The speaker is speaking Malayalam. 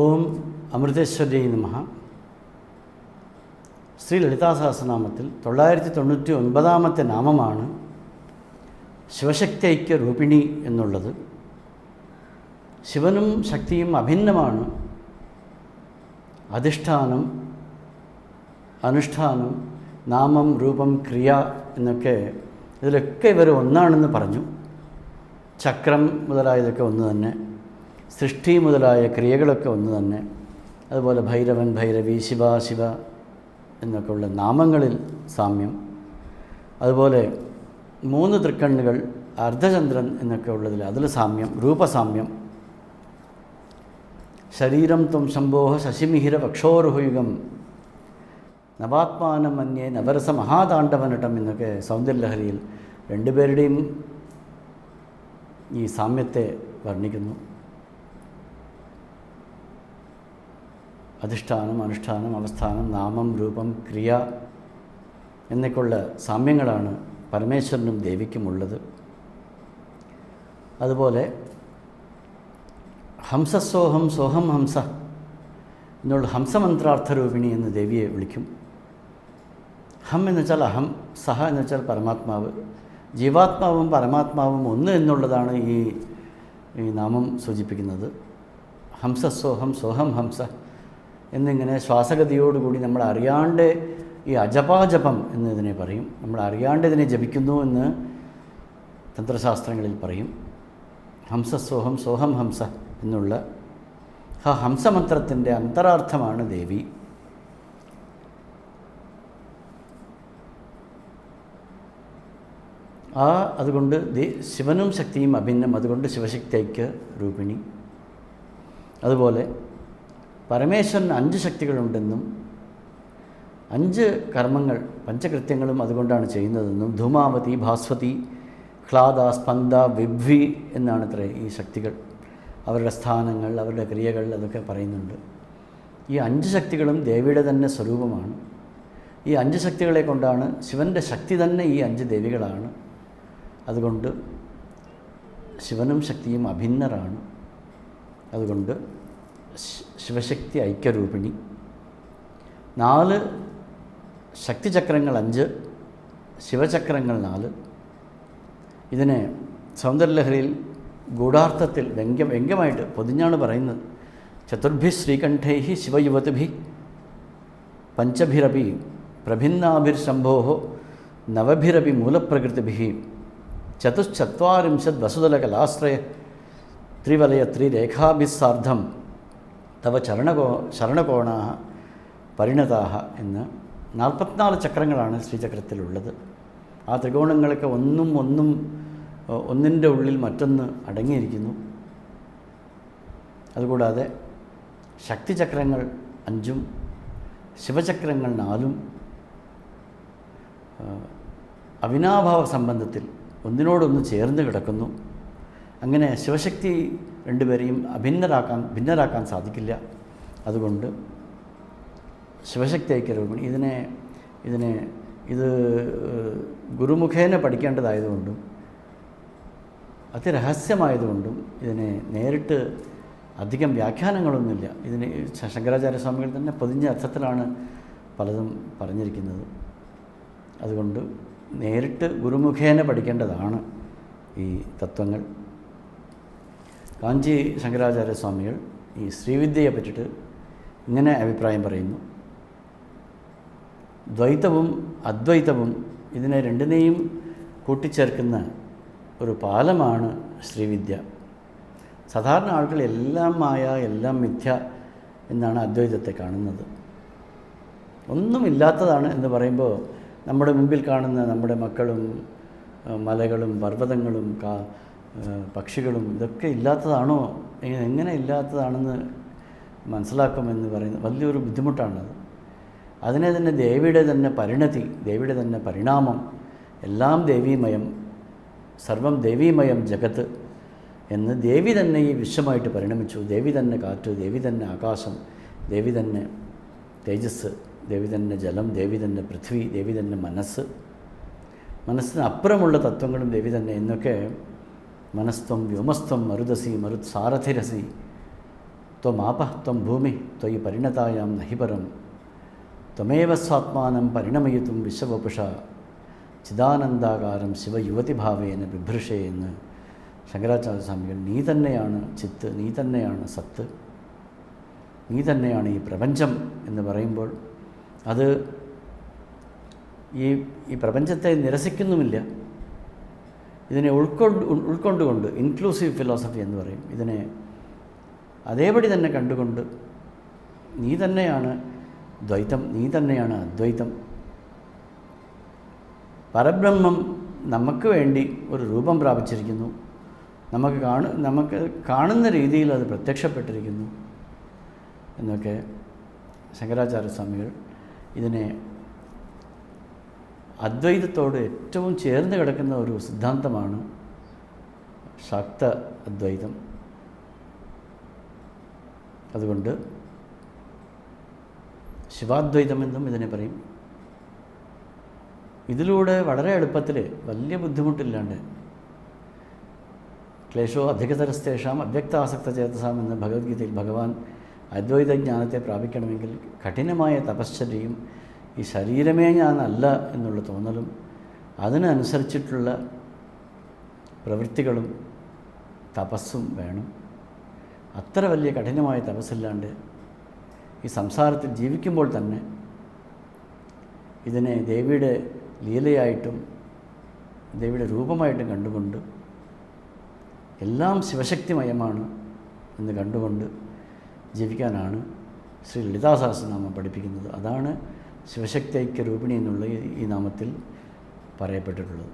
ഓം അമൃതേശ്വര്यै നമഃ. ശ്രീ ലളിതാ സഹസ്രനാമത്തിൽ 999 നാമമാണ് ശിവശക്തി ഐക്യ രൂപിണി എന്നുള്ളത്. ശിവനും ശക്തിയും അഭിന്നമാണ്. അധിഷ്ഠാനം, അനുഷ്ഠാനം, നാമം, രൂപം, ക്രിയ എന്നൊക്കെ ഇതിലൊക്കെ ഇവർ ഒന്നാണെന്ന് പറഞ്ഞു. ചക്രം മുതലായതൊക്കെ ഒന്ന് തന്നെ, സൃഷ്ടി മുതലായ ക്രിയകളൊക്കെ ഒന്ന് തന്നെ. അതുപോലെ ഭൈരവൻ, ഭൈരവി, ശിവ, ശിവ എന്നൊക്കെ ഉള്ള നാമങ്ങളിൽ സാമ്യം. അതുപോലെ 3 തൃക്കണ്ണുകൾ, അർദ്ധചന്ദ്രൻ എന്നൊക്കെ ഉള്ളതിൽ അതിൽ സാമ്യം, രൂപസാമ്യം. ശരീരം ത്വം ശംഭോഹ ശശിമിഹിര വക്ഷോരുഹയുഗം നവാത്മാനം മന്യേ നവരസ മഹാതാണ്ഡവനട്ടം എന്നൊക്കെ സൗന്ദര്യലഹരിയിൽ രണ്ടുപേരുടെയും ഈ സാമ്യത്തെ വർണ്ണിക്കുന്നു. അധിഷ്ഠാനം, അനുഷ്ഠാനം, അവസ്ഥാനം, നാമം, രൂപം, ക്രിയ എന്നൊക്കെയുള്ള സാമ്യങ്ങളാണ് പരമേശ്വരനും ദേവിക്കുമുള്ളത്. അതുപോലെ ഹംസസ്സോഹം സോഹം ഹംസ എന്നുള്ള ഹംസമന്ത്രാർത്ഥരൂപിണി എന്ന് ദേവിയെ വിളിക്കും. ഹം എന്ന് വെച്ചാൽ അഹം, സഹ എന്ന് വെച്ചാൽ പരമാത്മാവ്. ജീവാത്മാവും പരമാത്മാവും ഒന്ന് എന്നുള്ളതാണ് ഈ നാമം സൂചിപ്പിക്കുന്നത്. ഹംസസ്സോഹം സോഹം ഹംസ എന്നിങ്ങനെ ശ്വാസഗതിയോടുകൂടി നമ്മൾ അറിയാണ്ട് ഈ അജപാജപം എന്നതിനെ പറയും. നമ്മൾ അറിയാണ്ട് ഇതിനെ ജപിക്കുന്നു എന്ന് തന്ത്രശാസ്ത്രങ്ങളിൽ പറയും. ഹംസസ്സോഹം സോഹം ഹംസ എന്നുള്ള ആ ഹംസമന്ത്രത്തിൻ്റെ അന്തരാർത്ഥമാണ് ദേവി. അതുകൊണ്ട് ശിവനും ശക്തിയും അഭിന്നം, അതുകൊണ്ട് ശിവശക്തി ഐക്യ രൂപിണി. അതുപോലെ പരമേശ്വരന് 5 ശക്തികളുണ്ടെന്നും 5 കർമ്മങ്ങൾ, പഞ്ചകൃത്യങ്ങളും അതുകൊണ്ടാണ് ചെയ്യുന്നതെന്നും ധൂമാവതി, ഭാസ്വതി, ഹ്ലാദ, സ്പന്ദ, വിഭ്വി എന്നാണത്രേ ഈ ശക്തികൾ. അവരുടെ സ്ഥാനങ്ങൾ, അവരുടെ ക്രിയകൾ അതൊക്കെ പറയുന്നുണ്ട്. ഈ 5 ശക്തികളും ദേവിയുടെ തന്നെ സ്വരൂപമാണ്. ഈ 5 ശക്തികളെ കൊണ്ടാണ് ശിവൻ്റെ ശക്തി തന്നെ ഈ 5 ദേവികളാണ്. അതുകൊണ്ട് ശിവനും ശക്തിയും അഭിന്നരാണ്. അതുകൊണ്ട് ശിവശക്തി ഐക്യരൂപിണി. 4 ശക്തിചക്രങ്ങൾ 5, ശിവചക്രങ്ങൾ 4. ഇതിനെ സൗന്ദര്യലഹരിയിൽ ഗൂഢാർത്ഥത്തിൽ വ്യംഗ്യമായിട്ട് പൊതിഞ്ഞാണ് പറയുന്നത്. ചതുർഭി ശ്രീകണ്ഠൈ ശിവയുവതിഭി പഞ്ചഭിരപി പ്രഭിന്നാഭിർശംഭോ നവഭിരപി മൂലപ്രകൃതിഭി ചതുശ്ചത്വാരിംശത് വസുതലകലാശ്രയ ത്രിവലയ ത്രിരേഖാഭിസാർദ്ധം തവ ശരണകോണ പരിണതാഹ എന്ന് 44 ചക്രങ്ങളാണ് ശ്രീചക്രത്തിലുള്ളത്. ആ ത്രികോണങ്ങളൊക്കെ ഒന്നിൻ്റെ ഉള്ളിൽ മറ്റൊന്ന് അടങ്ങിയിരിക്കുന്നു. അതുകൂടാതെ ശക്തിചക്രങ്ങൾ 5, ശിവചക്രങ്ങൾ 4 അവിനാഭാവ സംബന്ധത്തിൽ ഒന്നിനോടൊന്ന് ചേർന്ന് കിടക്കുന്നു. അങ്ങനെ ശിവശക്തി രണ്ടുപേരെയും ഭിന്നരാക്കാൻ സാധിക്കില്ല. അതുകൊണ്ട് ശിവശക്തി ഐക്യരൂപിണി ഇത് ഗുരുമുഖേന പഠിക്കേണ്ടതായതുകൊണ്ടും അതിരഹസ്യമായതുകൊണ്ടും ഇതിനെ നേരിട്ട് അധികം വ്യാഖ്യാനങ്ങളൊന്നുമില്ല. ഇതിന് ശങ്കരാചാര്യസ്വാമികൾ തന്നെ പൊതിഞ്ഞ അർത്ഥത്തിലാണ് പലതും പറഞ്ഞിരിക്കുന്നത്. അതുകൊണ്ട് നേരിട്ട് ഗുരുമുഖേന പഠിക്കേണ്ടതാണ് ഈ തത്വങ്ങൾ. കാഞ്ചി ശങ്കരാചാര്യസ്വാമികൾ ഈ ശ്രീവിദ്യയെ പറ്റിയിട്ട് ഇങ്ങനെ അഭിപ്രായം പറയുന്നു. ദ്വൈതവും അദ്വൈതവും ഇതിനെ രണ്ടിനെയും കൂട്ടിച്ചേർക്കുന്ന ഒരു പാലമാണ് ശ്രീവിദ്യ. സാധാരണ ആളുകൾ എല്ലാം മായ, എല്ലാം മിഥ്യ എന്നാണ് അദ്വൈതത്തെ കാണുന്നത്. ഒന്നുമില്ലാത്തതാണ് എന്ന് പറയുമ്പോൾ നമ്മുടെ മുമ്പിൽ കാണുന്ന നമ്മുടെ മക്കളും മലകളും പർവ്വതങ്ങളും പക്ഷികളും ഇതൊക്കെ ഇല്ലാത്തതാണോ, എങ്ങനെ ഇല്ലാത്തതാണെന്ന് മനസ്സിലാക്കുമെന്ന് പറയുന്നത് വലിയൊരു ബുദ്ധിമുട്ടാണത്. അതിനെ തന്നെ ദേവിയുടെ തന്നെ പരിണതി, ദേവിയുടെ തന്നെ പരിണാമം, എല്ലാം ദേവീമയം, സർവം ദേവീമയം ജഗത്ത് എന്ന് ദേവി തന്നെ ഈ വിശ്വമായിട്ട് പരിണമിച്ചു. ദേവി തന്നെ കാറ്റ്, ദേവി തന്നെ ആകാശം, ദേവി തന്നെ തേജസ്, ദേവി തന്നെ ജലം, ദേവി തന്നെ പൃഥ്വി, ദേവി തന്നെ മനസ്സിന് അപ്പുറമുള്ള തത്വങ്ങളും ദേവി തന്നെ എന്നൊക്കെ മനസ്ത്വം വ്യോമസ്ത്വം മരുദസി സാരഥിരസി ത്വമാപഃ ത്വം ഭൂമി ത്വയി പരിണതായാം നഹിപരം ത്വമേവ സ്വാത്മാനം പരിണമയിത്തും വിശ്വവപുഷ ചിദാനന്ദാകാരം ശിവയുവതിഭാവേന ബിഭൃഷേ എന്ന് ശങ്കരാചാര്യ സ്വാമികൾ നീ തന്നെയാണ് ചിത്ത്, നീ തന്നെയാണ് സത്ത്, നീ തന്നെയാണ് ഈ പ്രപഞ്ചം എന്ന് പറയുമ്പോൾ അത് ഈ പ്രപഞ്ചത്തെ നിരസിക്കുന്നുമില്ല. ഇതിനെ ഉൾക്കൊണ്ടുകൊണ്ട് ഇൻക്ലൂസീവ് ഫിലോസഫി എന്ന് പറയും. ഇതിനെ അതേപടി തന്നെ കണ്ടുകൊണ്ട് നീ തന്നെയാണ് ദ്വൈതം, നീ തന്നെയാണ് അദ്വൈതം. പരബ്രഹ്മം നമുക്ക് വേണ്ടി ഒരു രൂപം പ്രാപിച്ചിരിക്കുന്നു, നമുക്ക് കാണുന്ന രീതിയിൽ അത് പ്രത്യക്ഷപ്പെട്ടിരിക്കുന്നു എന്നൊക്കെ ശങ്കരാചാര്യ സ്വാമികൾ ഇതിനെ അദ്വൈതത്തോട് ഏറ്റവും ചേർന്ന് കിടക്കുന്ന ഒരു സിദ്ധാന്തമാണ് ശാക്ത അദ്വൈതം. അതുകൊണ്ട് ശിവാദ്വൈതമെന്നും ഇതിനെ പറയും. ഇതിലൂടെ വളരെ എളുപ്പത്തിൽ വലിയ ബുദ്ധിമുട്ടില്ലാണ്ട് ക്ലേശോ അധികതരസ്തേഷാം അവ്യക്താസക്ത ചേതസാം എന്ന ഭഗവത്ഗീതയിൽ ഭഗവാൻ അദ്വൈത ജ്ഞാനത്തെ പ്രാപിക്കണമെങ്കിൽ കഠിനമായ തപശ്ചര്യയും ഈ ശരീരമേ ഞാനല്ല എന്നുള്ള തോന്നലും അതിനനുസരിച്ചിട്ടുള്ള പ്രവൃത്തികളും തപസ്സും വേണം. അത്ര വലിയ കഠിനമായ തപസ്സില്ലാണ്ട് ഈ സംസാരത്തിൽ ജീവിക്കുമ്പോൾ തന്നെ ഇതിനെ ദേവിയുടെ ലീലയായിട്ടും ദേവിയുടെ രൂപമായിട്ടും കണ്ടുകൊണ്ട് എല്ലാം ശിവശക്തിമയമാണ് എന്ന് കണ്ടുകൊണ്ട് ജീവിക്കാനാണ് ശ്രീ ലളിതാ സഹസ്രനാമം പഠിപ്പിക്കുന്നത്. അതാണ് ശിവശക്തി ഐക്യരൂപിണി എന്നുള്ള ഈ നാമത്തിൽ പറയപ്പെട്ടിട്ടുള്ളത്.